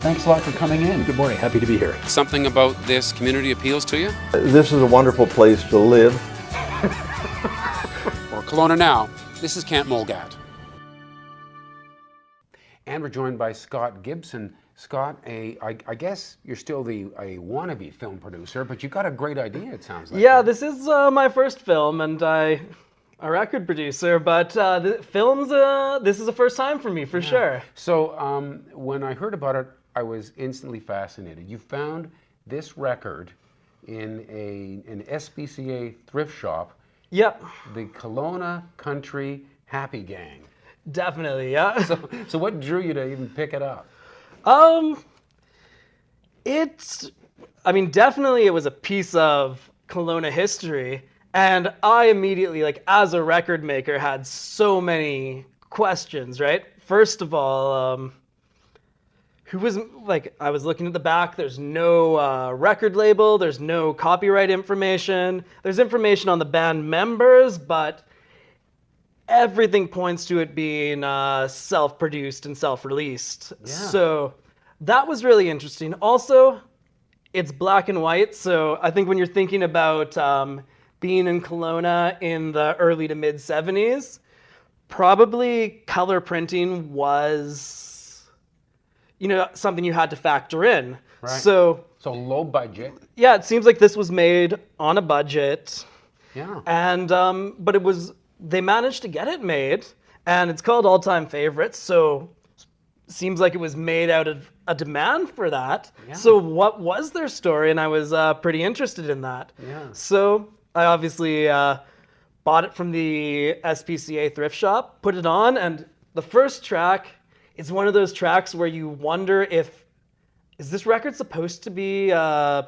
Thanks a lot for coming in. Good morning. Happy to be here. Something about this community appeals to you? This is a wonderful place to live. For Kelowna Now, this is Camp Mulgat. And we're joined by Scott Gibson. Scott, I guess you're still a wannabe film producer, but you've got a great idea, it sounds like. Yeah, this is my first film, and I'm a record producer, but this is the first time for me, for sure. So when I heard about it, I was instantly fascinated. You found this record in an SPCA thrift shop. Yep. The Kelowna Country Happy Gang. Definitely, yeah. So what drew you to even pick it up? Definitely it was a piece of Kelowna history, and I immediately, as a record maker, had so many questions, right? First of all, I was looking at the back, there's no record label, there's no copyright information, there's information on the band members, but everything points to it being self-produced and self-released. Yeah. So that was really interesting. Also, it's black and white, so I think when you're thinking about being in Kelowna in the early to mid 70s, probably color printing was something you had to factor in. Right. So low budget. Yeah, it seems like this was made on a budget. Yeah. And but they managed to get it made, and it's called All Time Favorites, so seems like it was made out of a demand for that. Yeah. So what was their story? And I was pretty interested in that. Yeah. So I obviously bought it from the SPCA thrift shop, put it on, and the first track is one of those tracks where you wonder is this record supposed to be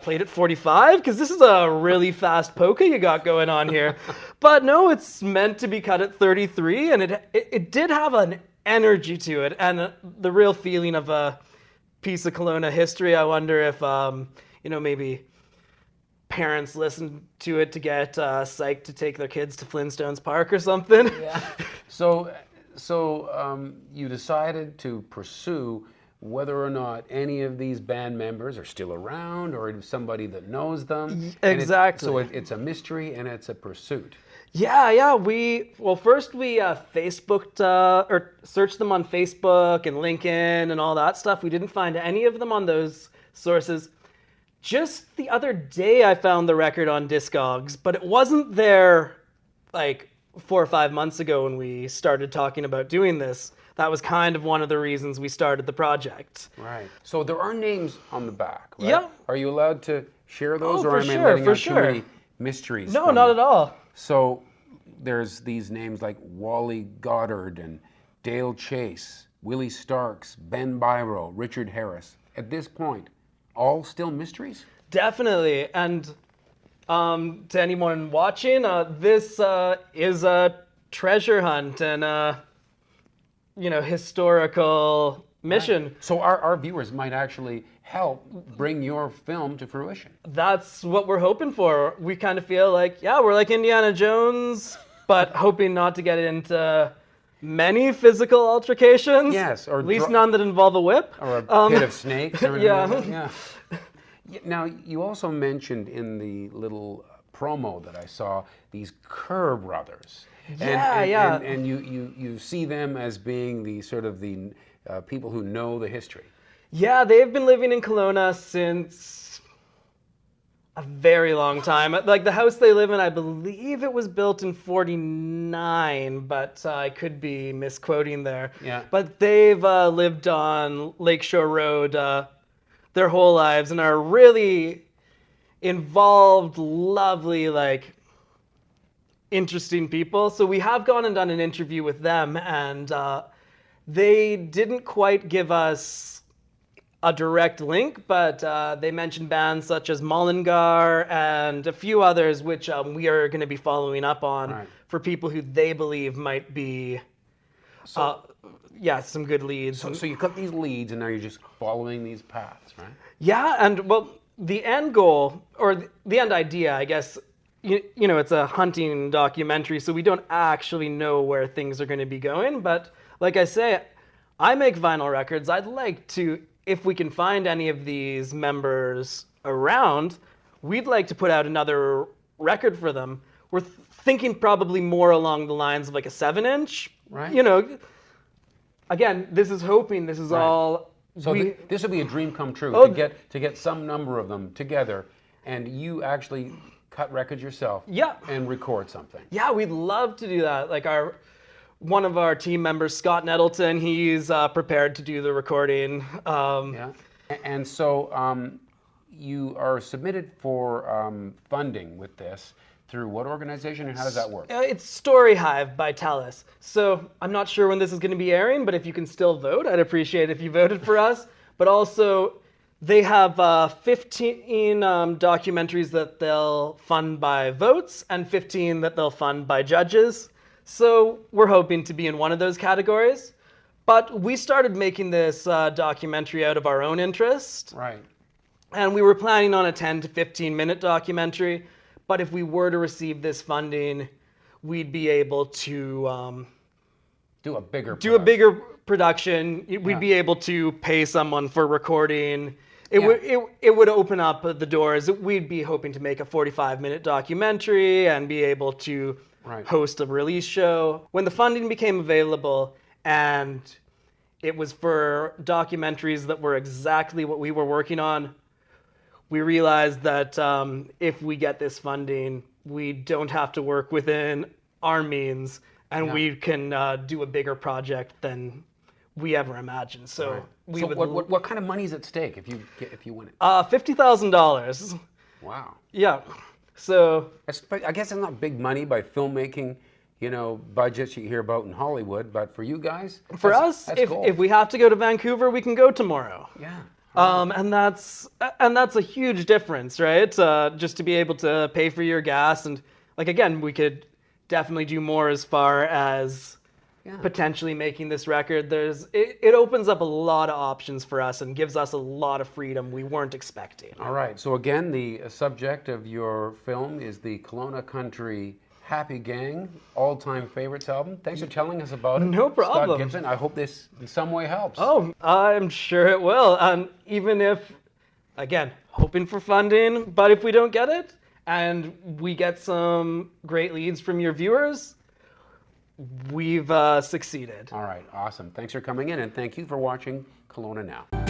played at 45? Because this is a really fast polka you got going on here. But no, it's meant to be cut at 33, and it did have an energy to it and the real feeling of a piece of Kelowna history. I wonder if maybe parents listen to it to get psyched to take their kids to Flintstones Park or something. Yeah. So you decided to pursue whether or not any of these band members are still around, or somebody that knows them. Exactly. So it's a mystery and it's a pursuit. Yeah. First we Facebooked or searched them on Facebook and LinkedIn and all that stuff. We didn't find any of them on those sources. Just the other day I found the record on Discogs, but it wasn't there 4 or 5 months ago when we started talking about doing this. That was kind of one of the reasons we started the project. Right. So there are names on the back, right? Yeah. Are you allowed to share those, Oh, or for am I sure, letting for out sure. too many mysteries? No, not at all. So there's these names like Wally Goddard and Dale Chase, Willie Starks, Ben Biro, Richard Harris. At this point, all still mysteries? Definitely. And to anyone watching, this is a treasure hunt and historical mission. Right. So our viewers might actually help bring your film to fruition. That's what we're hoping for. We kind of feel we're like Indiana Jones, but hoping not to get into many physical altercations. Yes, or at least none that involve a whip. Or a pit of snakes. Or Yeah. Yeah. Now, you also mentioned in the little promo that I saw these Kerr brothers. Yeah. And you see them as being the sort of the people who know the history. Yeah, they've been living in Kelowna since a very long time. The house they live in, I believe it was built in 49, but I could be misquoting there. Yeah. But they've lived on Lakeshore Road their whole lives and are really involved, lovely, interesting people. So we have gone and done an interview with them, and they didn't quite give us a direct link, but they mentioned bands such as Mullingar and a few others, which we are going to be following up on for people who they believe might be some good leads. So you got these leads, and now you're just following these paths, right? Yeah, and the end goal, or the end idea, I guess, it's a hunting documentary, so we don't actually know where things are going to be going. But like I say, I make vinyl records. I'd like to if we can find any of these members around, we'd like to put out another record for them. We're thinking probably more along the lines of like a 7-inch. Right. You know, again, this is hoping. This is Right. all. So this would be a dream come true Oh, to get some number of them together, and you actually cut records yourself. Yeah. And record something. Yeah, we'd love to do that. Like one of our team members, Scott Nettleton, he's prepared to do the recording. Yeah. And so you are submitted for funding with this through what organization, and how does that work? It's Story Hive by TELUS. So I'm not sure when this is going to be airing, but if you can still vote, I'd appreciate it if you voted for us. But also, they have 15 documentaries that they'll fund by votes and 15 that they'll fund by judges. So we're hoping to be in one of those categories. But we started making this documentary out of our own interest. Right. And we were planning on a 10 to 15 minute documentary. But if we were to receive this funding, we'd be able to Do a bigger production. We'd Yeah. be able to pay someone for recording. It would open up the doors. We'd be hoping to make a 45-minute documentary and be able to Right. host a release show. When the funding became available and it was for documentaries that were exactly what we were working on, we realized that if we get this funding, we don't have to work within our means, and we can do a bigger project than we ever imagined. So we So would. what kind of money is at stake if you win it? $50,000. Wow. Yeah. So I guess it's not big money by filmmaking, budgets you hear about in Hollywood, but for you guys, for that's us, gold. if we have to go to Vancouver, we can go tomorrow. Yeah. And that's a huge difference, right? Just to be able to pay for your gas, and like again, we could definitely do more as far as potentially making this record. It opens up a lot of options for us and gives us a lot of freedom we weren't expecting. All right. So again, the subject of your film is the Kelowna Country Happy Gang all-time favorites album. Thanks for telling us about it. No problem. Scott Gibson. I hope this in some way helps. Oh, I'm sure it will. Even if, again, hoping for funding, but if we don't get it and we get some great leads from your viewers, we've succeeded. All right. Awesome. Thanks for coming in, and thank you for watching Kelowna Now.